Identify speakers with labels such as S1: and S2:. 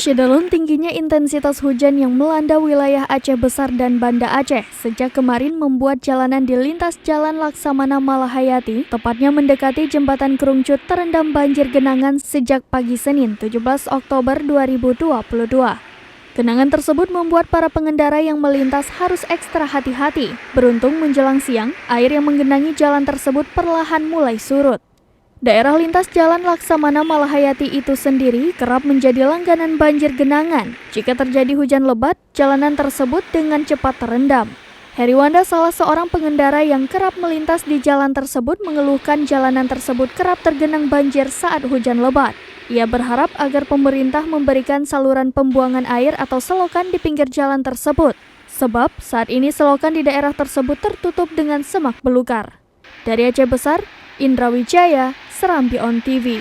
S1: Syederlun tingginya intensitas hujan yang melanda wilayah Aceh Besar dan Banda Aceh sejak kemarin membuat jalanan di lintas Jalan Laksamana Malahayati, tepatnya mendekati Jembatan Krungcut, terendam banjir genangan sejak pagi Senin 17 Oktober 2022. Genangan tersebut membuat para pengendara yang melintas harus ekstra hati-hati. Beruntung menjelang siang, air yang menggenangi jalan tersebut perlahan mulai surut. Daerah lintas Jalan Laksamana Malahayati itu sendiri kerap menjadi langganan banjir genangan. Jika terjadi hujan lebat, jalanan tersebut dengan cepat terendam. Heriwanda, salah seorang pengendara yang kerap melintas di jalan tersebut, mengeluhkan jalanan tersebut kerap tergenang banjir saat hujan lebat. Ia berharap agar pemerintah memberikan saluran pembuangan air atau selokan di pinggir jalan tersebut. Sebab saat ini selokan di daerah tersebut tertutup dengan semak belukar. Dari Aceh Besar, Indra Wijaya, Serambi On TV.